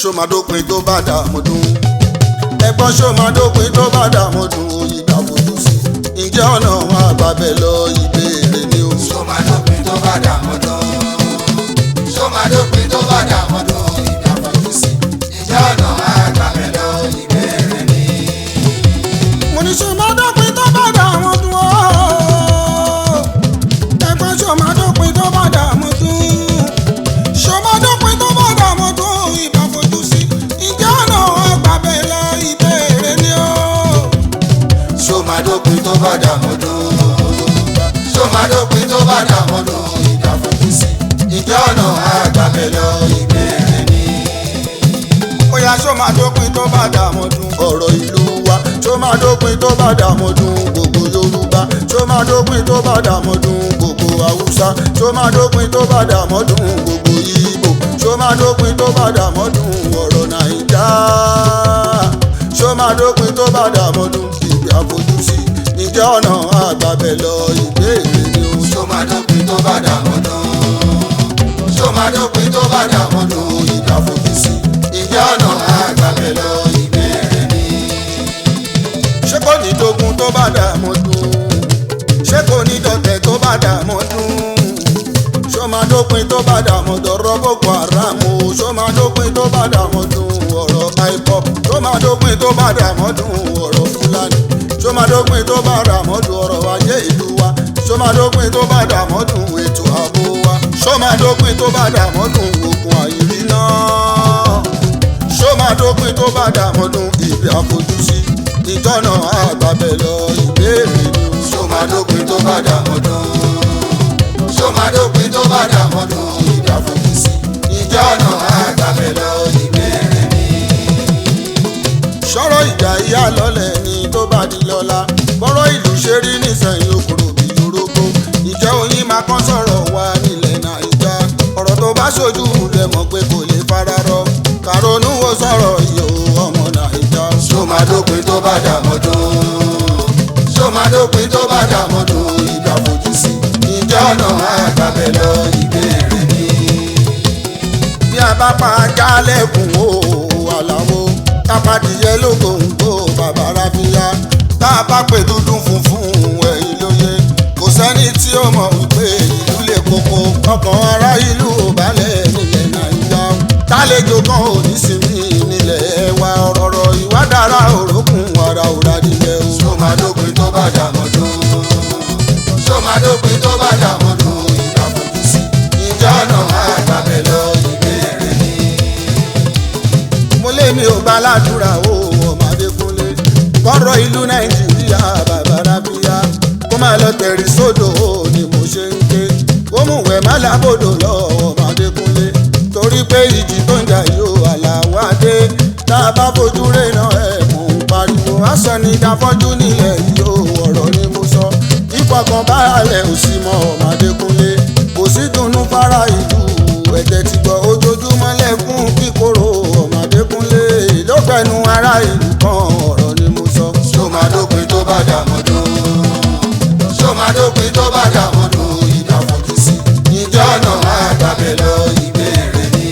ṣó máa dópin tó bá dààmú dùn. ẹ̀gbọ́n ṣó máa dópin tó bá dààmú dùn òyìnbá fojú sí. ǹjẹ́ ọ̀nà wọn àgbàbẹ̀ lọ ìbéèrè ni o. ṣó máa dópin tó bá dààmú dùn. ṣó máa dópin tó bá dààmú dùn òyìnbá fojú sí. ǹjẹ́ ọ̀nà wọn àgbàbẹ̀ lọ ìbéèrè ni. mo ní ṣó máa dópin tó bá dààmú dùn o. ẹ̀gbọ́n ṣó máa dópin tó bá dààmú dùn. ṣó máa dópin tó bá dààmú dùn òyìnbá fojú sí. ǹjẹ́ ọ̀nà wọn àgbàbẹ̀ lọ ìbéèrè ni o. ṣó máa dópin tó bá dààmú dùn. ṣó máa dópin tó bá dààmú dùn òyìnbá fojú sí. ǹjẹ́ ọ̀nà wọn àgbàbẹ̀ lọ ìbéèrè ni. ó yá ṣó máa dópin tó bá dààmú dùn ọ̀rọ̀ ìlú wa. ṣó máa dópin tó bá dààmú dùn gbogbo Yorùbá. ṣó máa dópin tó bá dààmú dùn gbogbo Haúsá. ṣó máa dópin tó bá dààmú dùn gbogbo Ìgbò. ṣó máa dópin tó bá dààmú dùn ọ̀rọ̀ Nàìjà. ṣó máa dópin tó bá dààmú dùn ìgbé àfojúsí. ǹjẹ́ ọ̀nà àgbàbẹ̀ lọ ìbéèrè ni o. ṣó máa dópin tó bá dààmú dùn. ṣó máa dópin tó bá dààmú dùn ìgbé àfojúsí. ǹjẹ́ ọ̀nà àgbàbẹ̀ lọ ìbéèrè ni. ṣé kò ní dogun tó bá dààmú dùn. ṣé kò ní dọ̀tẹ̀ tó bá dààmú dùn. ṣó máa dópin tó bá dààmú dọ̀rọ̀ Boko Haram o. ṣó máa dópin tó bá dààmú dùn ọ̀rọ̀ IPOB. ṣó máa dópin tó bá dààmú dùn ọ̀rọ̀ Fúlàní. ṣó máa dópin tó bá dààmú dùn ọ̀rọ̀ ayé ìlú wa. ṣó máa dópin tó bá dààmú dùn ètò ààbò wa. ṣó máa dópin tó bá dààmú dùn ogun àìríná. ṣó máa dópin tó bá dààmú dùn ìbí àfojúsí. ìjọ́nà àgbàbẹ̀ lọ ìbéèrè ni o. ṣó máa dópin tó bá dààmú dùn. ṣó máa dópin tó bá dààmú dùn ìgbé àfojúsí. ǹjẹ́ ọ̀nà àgbàbẹ̀ lọ ìbéèrè ni. sọ̀rọ̀ ìjà ìyá lọ́lẹ̀ ni tó bá di lọ́la. bọ́rọ̀ ìlú ṣe rí nísẹ̀yìn okòrò bí orógbó. ìjẹ́ oyin máa kán sọ̀rọ̀ wa nílẹ̀ Nàìjà. ọ̀rọ̀ tó bá ṣojú rẹ̀ mọ̀ pé kò lè fara rọ. kàrònú wo sọ̀rọ̀ ìyó ọmọ Nàìjà. ṣó máa dópin tó bá dààmú dùn. ṣó máa dópin tó bá dààmú dùn ìgbé àfojúsí. ǹjẹ́ ọ̀nà àgbàbẹ̀ lọ ìbéèrè ni. bí a bá pa ajá lẹ́kùn o àlàó. kápádìyẹ lógóńgó bàbá ráfíà. tá a bá pè dúdú funfun ẹ̀yìn lóye. kò sẹ́ni tí ó mọ̀ wípé ìlú lè koko. ọkàn ará ìlú ò balẹ̀ nílẹ̀ Nàìjà. tálejò kan ò ní sinmi nílẹ̀ wa. ọ̀rọ̀ ìwádàrá òrókùn ara òrà nílẹ̀ o. ṣó máa dópin tó bá dààmú dùn. ṣó máa dópin tó bá dààmú dùn ìgbé àfojúsí. ǹjẹ́ ọ̀nà àgbàbẹ̀ lọ ìbéèrè ni. mo lé mi ò bá ládùúrà o ọmọdé kúnlé. kọ́rọ̀ ìlú Nàìjíríà bàbá rábíyá. kó máa lọ tẹ̀rí sódò ni mo ṣe ń ké. kó mú wẹ̀ má lábòdò lọ ọmọdé kúnlé. torí pé ìjì tó ń jà yóò àlàwádé. tá a bá fojú rénà ẹ̀ mò ń pariwo. aṣọ ni ìdáfọ́jú nílẹ̀ yìí o ọ̀rọ̀ ni mo sọ. ìfọkànbalẹ̀ ò sí mọ́ ọmọdé kúnlé. kò sí dùnnú fara ìlú ẹ̀jẹ̀ ti gbọ́ ojoojúmọ́ lẹ́kún kíkorò ọmọdé kúnlé. ló fẹnu ará ìlú kan ọ̀rọ̀ ni mo sọ. ṣó máa dópin tó bá dààmú dùn. ṣó máa dópin tó bá dààmú dùn ìgbé àfojúsí. ǹjẹ́ ọ̀nà àgbàbẹ̀ lọ ìbéèrè ni.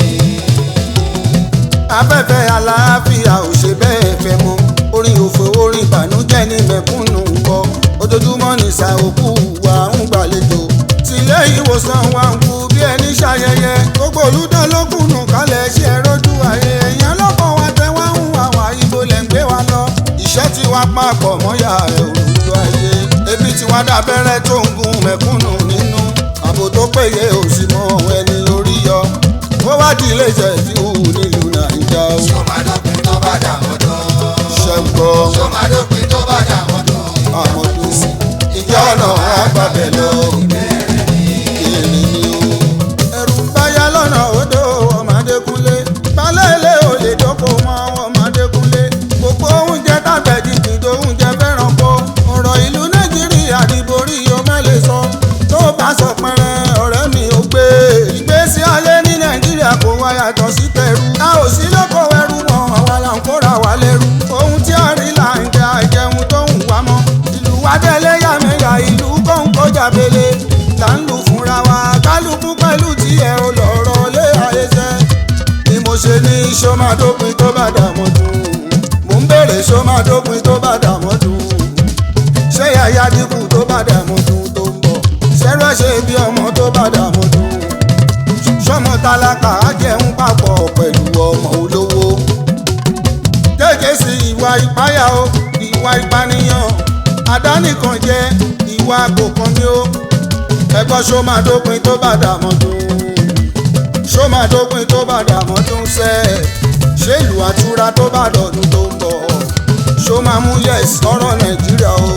afẹ́fẹ́ àlàáfíà ò ṣe bẹ́ẹ̀ fẹ́ mọ́. orin òfò orin ìbànújẹ́ ní mẹ̀kúnnù ń kọ. ojoojúmọ́ ní sàókù wa ń gbàlejò. tilé ìwòsàn wa ń kú bí ẹni ṣayẹyẹ. gbogbo olùdó lókùnù kálẹ̀ ṣe ẹ̀rọ́jú ayé. èèyàn lọ́kàn wa tẹ́ wá ń wà wá ibo lẹ̀ ń gbé wa lọ. iṣẹ́ tí wá papọ̀ mọ́yà òrùlù ayé. ebi tí wá dábẹ́rẹ́ tó ń gun mẹ̀kúnnù nínú. ààbò tó péye ò sí mọ́ ẹni lórí yọ. ó wá di ilé iṣẹ́ ìfihù nílùú Nàìjà o. ṣó máa dópin tó bá dààmú dùn. ṣẹ́gbọ́ ṣó máa dópin tó bá dààmú dùn ìgbé àfojúsí. ǹjẹ́ ọ̀nà àgbàbẹ̀ lọ ìbéèrè ni. èmi ni o. ẹ̀rù ń báyà lọ́nà odò ọmọdé kúnlé. balẹ̀ ilé ò lè dọ́kọ̀ mọ́ ọmọdé kúnlé. gbogbo oúnjẹ tábẹ̀dì kìdó oúnjẹ fẹ́ràn kó. ọ̀rọ̀ ìlú Nàìjíríà dìborí o má lè sọ. tó bá sọ pẹ́rẹ́ ọ̀rẹ́ mi ò gbé. ìgbésí ayé ní Nàìjíríà kò wá yàtọ̀ sí tẹ̀rù. a ò sí lóko ẹrú mọ́ àwa là ń kóra wa lẹ́rú. ohun tí a rí là ń jẹ àjẹun tó ń wá mọ́. ìlú wa délé yàmẹ̀yà ìlú kóńkó jàbélé. là ń lù fúnra wa kálukú pẹ̀lú tiẹ̀ ò lọ́rọ̀ lé ayé jẹ́. bí mo ṣe ní ṣó máa dópin tó bá dàmọ́dún mò ń béèrè ṣó máa dópin tó bá dàmọ́dún ṣé yàyà dínkù tó bá dàmọ́dún tó ń bọ̀ ṣẹ́rẹ́ ṣe bí ọmọ tó bá dàmọ́dún ṣọmọ tálákà á jẹun papọ̀ pẹ̀lú ọmọ olówó kéèké sí ìwà ìpáyà o ìwà ìpànìyàn àdánìkan jẹ́ ìwà àgòkan mi o ẹ̀gbọ́n ṣó máa dópin tó bá dàmọ́dún ṣó máa dópin tó bá dàmọ́dún sẹ́ ṣé ìlú àtúrà tó bá dọ̀dún tó ń bọ̀ ṣó máa mú yẹ̀s ọ̀rọ̀ nàìjíríà o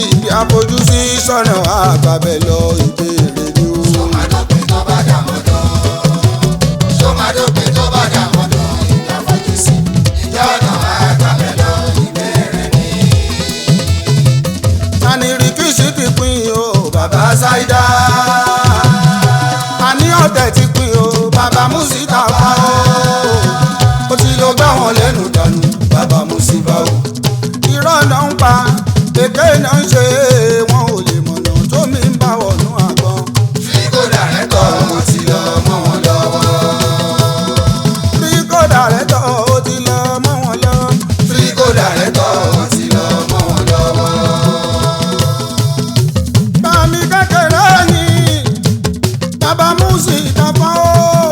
ibi àfojúsí sọ̀nà àgbàbẹ̀ lọ ìbéèrè ni o. ṣó máa dópin tó bá dàmọ́dún ṣó máa dópin tó bá dàmọ́dún ìjà àfojúsí ìjà ọ̀nà àgbàbẹ̀ lọ ìbéèrè ni. tani rìkíṣí ti pín o bàbá ṣáídà àní ọ̀tẹ̀ ti pín o bàbá Musita pa ó ti lọ gbá wọn lẹ́nu dànù bàbá Musiba o. irọ́ náà ń pa èké náà ń ṣe wọn ò lè mọ̀nà tó mi ń bá wọ̀nú àgbọn. fígò dàrẹ́tọ̀ ó ti lọ mọ́ wọn lọ́wọ́. fígò dàrẹ́tọ̀ ó ti lọ mọ́ wọn lọ́wọ́. fígò dàrẹ́tọ̀ ó ti lọ mọ́ wọn lọ́wọ́. bàmí kékeré ni bàbá Musita pa ó.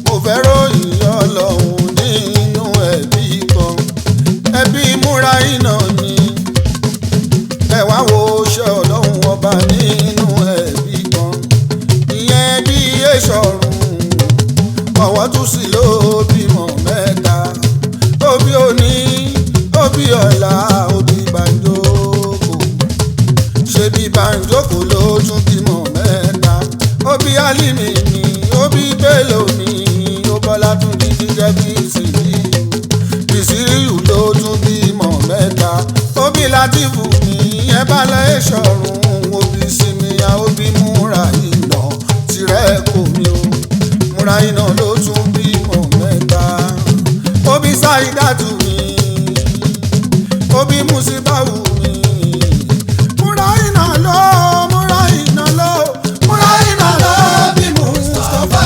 mo fẹ́ ròyìn ọlọ́run nínú ẹbí kan ẹbí múra iná ni ẹ wá wo ṣe ọlọ́run ọba nínú ẹbí kan ìyẹn bí èṣọ̀run ọwọ́ tún sí ló bímọ mẹ́ta òbí òní òbí ọ̀la òbí Bàǹjókò ṣe bí Bàǹjókò ló tún bímọ mẹ́ta òbí Álímì ni òbí Bélò ni ó Bọ́lá tún di jíjẹ́ bí Ìsíríyù ló tún bímọ mẹ́ta òbí Látìfù ni ẹ bá lọ èṣọ̀run òbí Símíyà òbí Múra iná tirẹ̀ kò mí o Múra iná ló tún bímọ mẹ́ta òbí Sáídàtù mi òbí Musibau mi Múra iná ló Múra iná ló Múra iná ló bí Mustapha.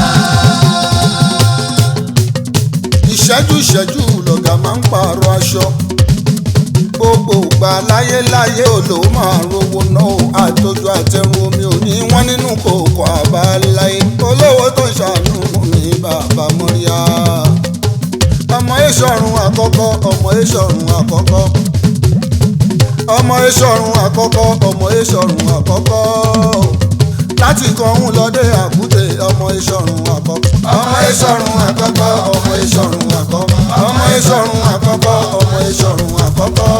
ìṣẹ́jú lọ̀gá máa ń pààrọ̀ aṣọ gbogbo ìgbà láyéláyé olò máa rówó náà àtọ́jú àtẹrun omi òní wọ́n nínú kòkó àbáláyé olówó tó ṣàánú mi bàbá mọ́ríyá ọmọ èṣọ̀run àkọ́kọ́ ọmọ èṣọ̀run àkọ́kọ́ ọmọ èṣọ̀run àkọ́kọ́ ọmọ èṣọ̀run àkọ́kọ́ láti kọ̀ọ̀hún lọ́dẹ àkúté ọmọ èṣọ̀run àkọ́kọ́ ọmọ èṣọ̀run àkọ́kọ́ ọmọ èṣọ̀run àkọ́kọ́ ọmọ èṣọ̀run àkọ́kọ́ ọmọ èṣọ̀run àkọ́kọ́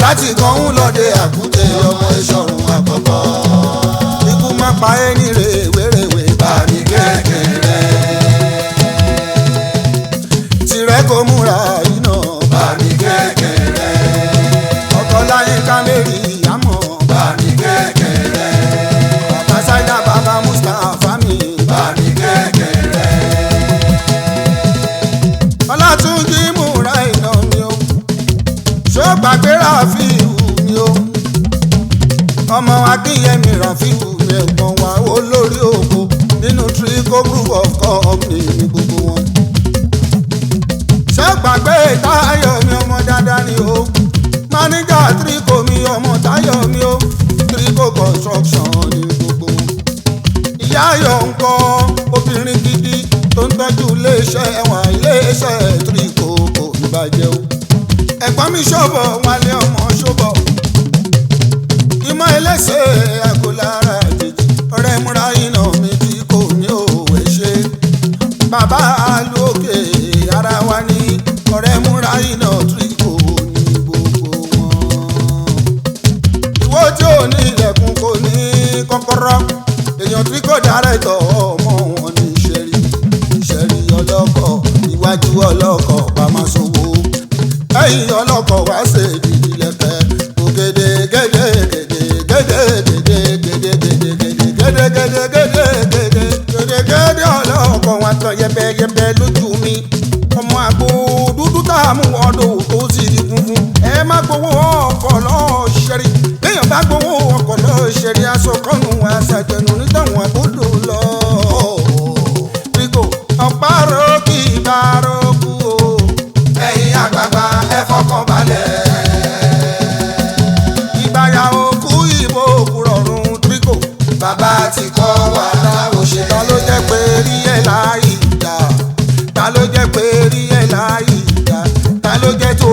láti kọ̀ọ̀hún lọ́dẹ àkúté ọmọ èṣọ̀run àkọ́kọ́ ikú má pa ẹni rèwerèwe bàmí kékeré tirẹ̀ kò múra iná bàmí kékeré ọkọ̀ láyé kámẹ́rì àmọ́ bàmí kékeré bàbá Sáídà bàbá Mustapha mi bàmí kékeré Ọlátúnjí Múra iná mi o ṣó gbàgbé Ràfíù mi o ọmọ Akínyẹmí Ràfíù mi ẹ̀gbọ́n wa olórí ògo nínú Trico group of company ní gbogbo wọn ṣó gbàgbé Táyọ̀ mi ọmọ dáadáa ni o máníjà Trico mi ọmọ Táyọ̀ mi o Trico construction ní gbogbo wọn ìyá ayọ̀ ń kọ́ obìnrin gidi tó ń tọ́jú iléeṣẹ́ ẹ̀wọ̀n iléeṣẹ́ Trico kò ní bàjẹ́ o ẹ̀gbọ́n mi ṣọ́bọ̀ wálé ọmọ ṣọ́bọ̀ ìmọ̀ ẹlẹ́sẹ̀ àgọ́lára àjèjì ọ̀rẹ́ Múra iná mi tí kò ní òwe ṣe bàbá alókè ara wa ní ọ̀rẹ́ Múra iná Trico ní gbogbo wọn ìwọ tí ò ní ilẹ̀kùn kò ní kọ́kọ́rọ́ èèyàn Trico dárẹ́tọ̀ ọmọ wọn ní ìṣẹ̀rí ọlọ́kọ̀ iwájú ọlọ́kọ̀ pamọ́ sówó ẹ̀yìn ọlọ́kọ̀ wá ṣe ìdílé lẹ́fẹ̀ ògèdè gèdè gèdè gèdè gèdè gèdè gèdè gèdè gèdè gèdè gèdè gèdè gèdè ọlọ́kọ̀ wọn tán yẹbẹyẹbẹ lójú mi ọmọ àgbo dúdú tá a mú ọdún tó sì di funfun ẹ má gbowó ọkọ̀ lọ́ọ́ ṣẹ́rí léèyàn bá gbowó ọkọ̀ lọ́ọ́ ṣẹ́rí aṣọ kọ́nù àṣàjẹ̀nù nítawọn àgbọ̀dọ̀ lọ. jẹ́ pé rí ẹ̀ láyé ìgbà ta ló jẹ́ tó